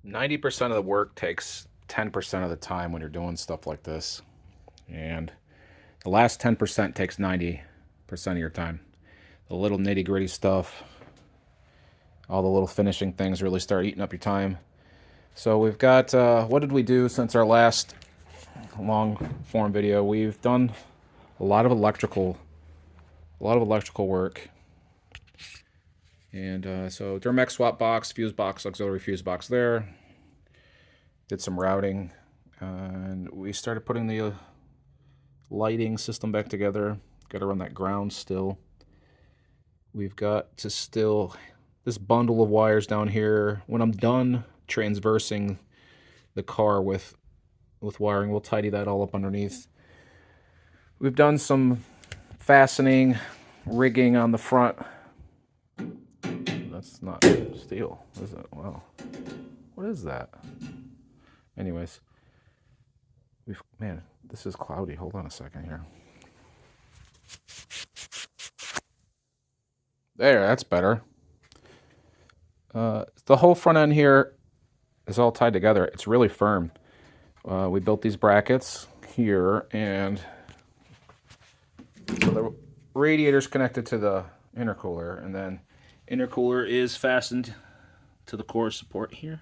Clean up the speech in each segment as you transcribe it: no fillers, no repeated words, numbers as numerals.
90% of the work takes 10% of the time when you're doing stuff like this. And the last 10% takes 90% of your time. The little nitty gritty stuff, all the little finishing things really start eating up your time. So we've got, what did we do since our last long form video? We've done a lot of electrical work. And so Duramax swap box, fuse box, auxiliary fuse box there. Did some routing. And we started putting the lighting system back together. Got to run that ground still. We've got to still this bundle of wires down here. When I'm done transversing the car with wiring, we'll tidy that all up underneath. We've done some fastening, rigging on the front. That's not steel, is it? Wow. What is that? Anyways, man, this is cloudy. Hold on a second here. There, that's better. The whole front end here is all tied together. It's really firm. We built these brackets here, and so the radiator's connected to the intercooler, and then intercooler is fastened to the core support here.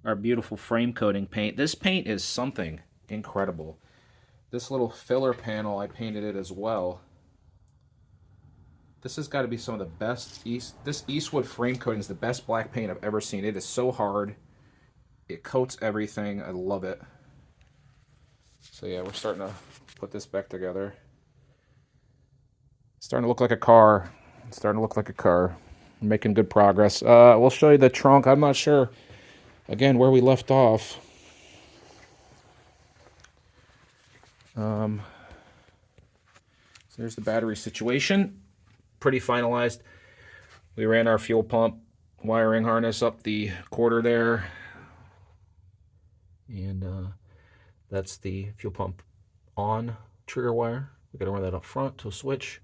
Our beautiful frame coating paint. This paint is something incredible. This little filler panel, I painted it as well. This has got to be some of the best this Eastwood frame coating is the best black paint I've ever seen. It is so hard. It coats everything. I love it. So yeah, we're starting to put this back together. It's starting to look like a car. It's starting to look like a car. I'm making good progress. We'll show you the trunk. I'm not sure, again, where we left off. So there's the battery situation. Pretty finalized. We ran our fuel pump wiring harness up the quarter there. And that's the fuel pump on trigger wire. We got to run that up front to a switch.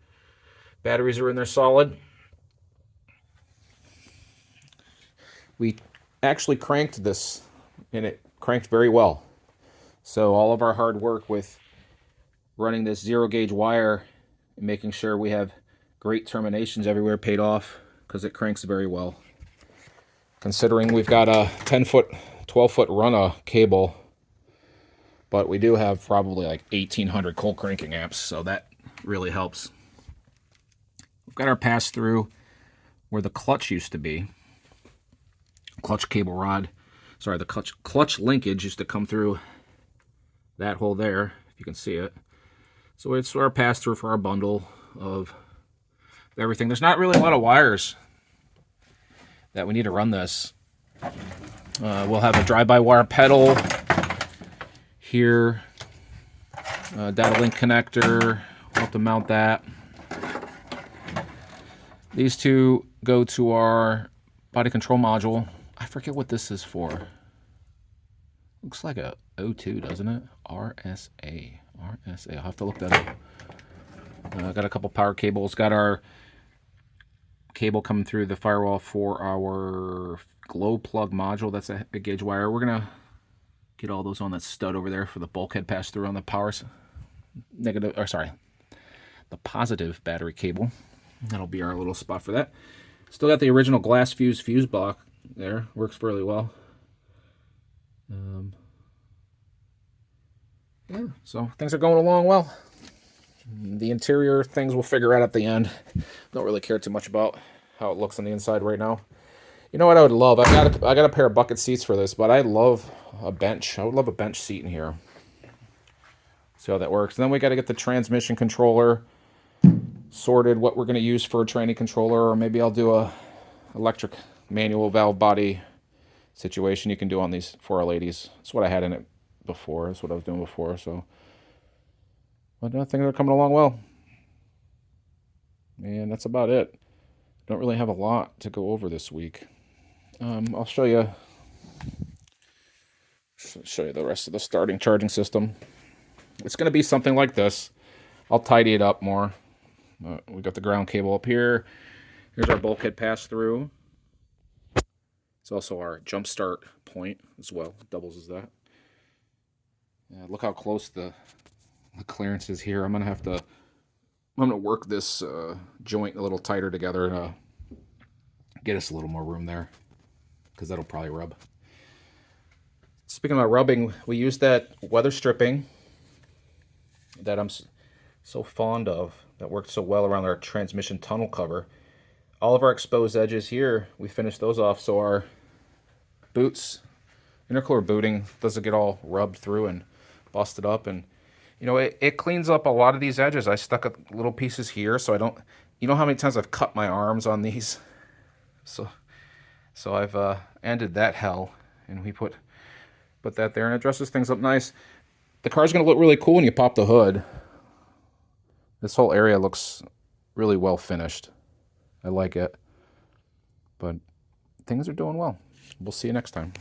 Batteries are in there solid. We actually cranked this, and it cranked very well. So all of our hard work with running this zero gauge wire and making sure we have great terminations everywhere paid off, because it cranks very well. Considering we've got a 10-foot, 12-foot run of cable, but we do have probably like 1,800 cold cranking amps, so that really helps. We've got our pass-through where the clutch used to be. Clutch cable rod. Sorry, the clutch linkage used to come through that hole there, if you can see it. So it's our pass-through for our bundle of everything. There's not really a lot of wires that we need to run this. We'll have a drive-by-wire pedal here, data link connector. We'll have to mount that. These two go to our body control module. I forget what this is for. Looks like a O2, doesn't it? RSA. I'll have to look that up. Got a couple power cables. Got our cable coming through the firewall for our glow plug module. That's a gauge wire. We're gonna get all those on that stud over there for the bulkhead pass through on the the positive battery cable. That'll be our little spot for that. Still got the original glass fuse block there. Works fairly well. Yeah, so things are going along well. The interior things we'll figure out at the end. Don't really care too much about how it looks on the inside right now. You know what I would love? I got a pair of bucket seats for this, but I love a bench. I would love a bench seat in here. See how that works. And then we got to get the transmission controller sorted, what we're going to use for a tranny controller, or maybe I'll do a electric manual valve body situation you can do on these 4L80s. That's what I had in it before. That's what I was doing before. So, but I think they're coming along well. And that's about it. Don't really have a lot to go over this week. I'll show you the rest of the starting charging system. It's going to be something like this. I'll tidy it up more. We got the ground cable up here. Here's our bulkhead pass through. It's also our jump start point as well. It doubles as that. Yeah, look how close the clearance is here. I'm gonna work this joint a little tighter together to get us a little more room there, because that'll probably rub. Speaking about rubbing, we use that weather stripping that I'm so fond of, that worked so well around our transmission tunnel cover. All of our exposed edges here, we finished those off so our boots, intercooler booting, doesn't get all rubbed through and busted up. And you know, it cleans up a lot of these edges. I stuck little pieces here so I don't, you know how many times I've cut my arms on these? So I've ended that hell, and we put that there, and it dresses things up nice. The car's gonna look really cool when you pop the hood. This whole area looks really well finished. I like it. But things are doing well. We'll see you next time.